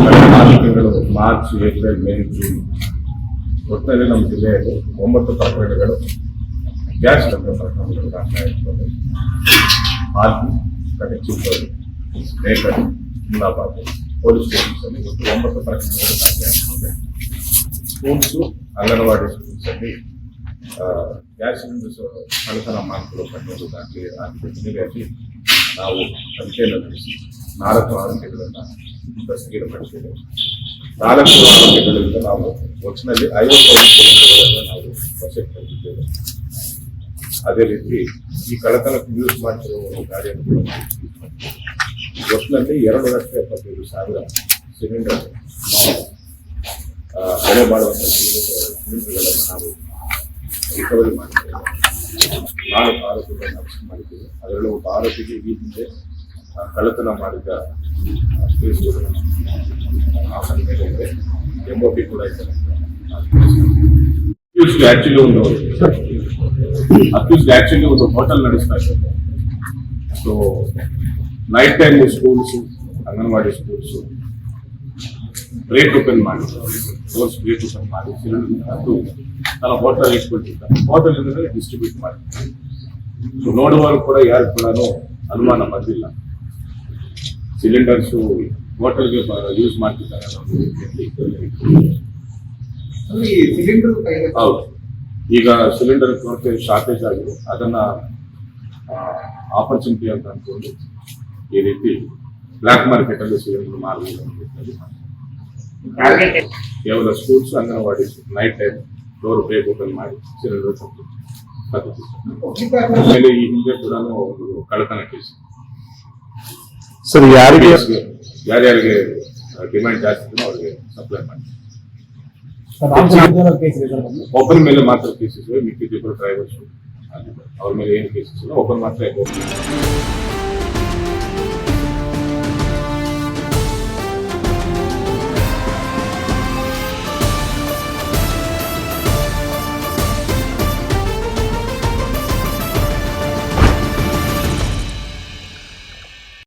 6 ತಿಂಗಳು March, April, May, June ಒಟ್ಟಿನಲ್ಲಿ ನಮ್ಮ ಜಿಲ್ಲೆಯಲ್ಲಿ 9 ಪ್ರಕರಣಗಳು ಗ್ಯಾಸ್ ಪ್ರಕರಣಗಳು ದಾಖಲೆ ಇರ್ತದೆ. ಹಾಲ್ಗಿ, ಚಿಕ್ಕೋಡಿ, ರೇಕಡಿ, ಹುಮ್ನಾಬಾದ್ ಪೊಲೀಸ್ ಸ್ಟೇಷನ್ಸಲ್ಲಿ ಒಟ್ಟು 9 ಪ್ರಕರಣಗಳು ದಾಖಲೆ ಆಗ್ತದೆ. ಸ್ಕೂಲ್ಸು, ಅಂಗನವಾಡಿ ಸ್ಕೂಲ್ಸಲ್ಲಿ ಗ್ಯಾಸ್ ಸಿಲಿಂಡರ್ ಕಳ್ಳತನ ಮಾಡ್ಕೊಳ್ಳೋ ಪ್ರಕರಣಗಳು ದಾಖಲೆ ಆಗಿದೆ. ಹೀಗಾಗಿ ನಾವು ತನಿಖೆಯನ್ನು ನಡೆಸಿ 4 ಆರೋಪಿಗಳನ್ನು ದಸ್ತಗಿರಿಪಡಿಸಿದ್ದೇವೆ. 4 ಆರೋಪಿಗಳಿಂದ ನಾವು ಒಟ್ಟಿನಲ್ಲಿ 51 ಸಿಲಿಂಡರ್ಗಳನ್ನು ನಾವು ವಶಕ್ಕೆ ಪಡೆದಿದ್ದೇವೆ. ಅದೇ ರೀತಿ ಈ ಕಳ್ಳತನಕ್ಕೆ ಯೂಸ್ ಮಾಡ್ತಿರುವ ಗಾಡಿಯನ್ನು ಒಟ್ಟಿನಲ್ಲಿ 2,75,000 ಸಿಲಿಂಡರ್ ಬೆಲೆ ಮಾಡುವಂಥ ಸಿಲಿಂಡರ್ಗಳನ್ನು ನಾವು ರಿಕವರಿ ಮಾಡಿದ್ದೇವೆ. 4 ಆರೋಪಿಗಳನ್ನು ಅರೆಸ್ಟ್ ಮಾಡಿದ್ದೇವೆ. ಅದರಲ್ಲಿ ಒಬ್ಬ ಆರೋಪಿಗೆ ಈ ಹಿಂದೆ ಕಳ್ಳತನ ಮಾಡಿದ ಕೇಸುಗಳು ಆತನ ಮೇಲೆ ಇದೆ. MOP ಕೂಡ ಇದ್ದಾರೆ. ಆಕ್ಚುಲಿ ಒಂದು ಹೋಟೆಲ್ ನಡೆಸ್ತಾ ಇದ್ದಾರೆ. So night time schools, anganwadi schools break open ಮಾಡಿ ಸಿಲಿಂಡರ್ ಅದು ನಾನು ಹೋಟೆಲ್ ಇಟ್ಕೊಳ್ತಿದ್ದೆ. ಹೋಟೆಲ್ ಡಿಸ್ಟ್ರಿಬ್ಯೂಟ್ ಮಾಡ್ತೀನಿ. ಸೊ ನೋಡುವವರು ಕೂಡ ಯಾರು ಕೂಡ ಅನುಮಾನ ಬಂದಿಲ್ಲ. ಸಿಲಿಂಡರ್ಸು ಹೋಟೆಲ್ಗೆ ಯೂಸ್ ಮಾಡ್ತಿದ್ದಾರೆ ಹೌದು. ಈಗ ಸಿಲಿಂಡರ್ ಕೊರತೆ ಶಾರ್ಟೇಜ್ ಆಗಿದೆ. ಅದನ್ನ ಆಪರ್ಚುನಿಟಿ ಅಂತ ಅನ್ಕೊಂಡು ಈ ರೀತಿ ಬ್ಲ್ಯಾಕ್ ಮಾರ್ಕೆಟ್ ಅಲ್ಲಿ ಸಿಲಿಂಡರ್ ಮಾರಬಹುದು. ಕೇವಲ schools, anganwadi night time door break open ಮಾಡಿ ಸಿಲಿಂಡರ್ ಆಮೇಲೆ ಈ ಹಿಂದೆ ಕೂಡ ಒಂದು ಕಳ್ಳತನ ಕೇಸ್ ಸರ್ ಯಾರ್ಯಾರಿಗೆ ಡಿಮ್ಯಾಂಡ್ ಜಾಸ್ತಿ ಇದೆಯೋ ಅವ್ರಿಗೆ ಸಪ್ಲೈ ಮಾಡಿ. ಒಬ್ಬರ ಮೇಲೆ ಮಾತ್ರ ಕೇಸಸ್, ಮಿಕ್ಕಿದ ಡ್ರೈವರ್ಸ್ ಅವ್ರ ಮೇಲೆ ಏನು ಕೇಸಸ್ ಇಲ್ಲ, ಒಬ್ಬರು ಮಾತ್ರ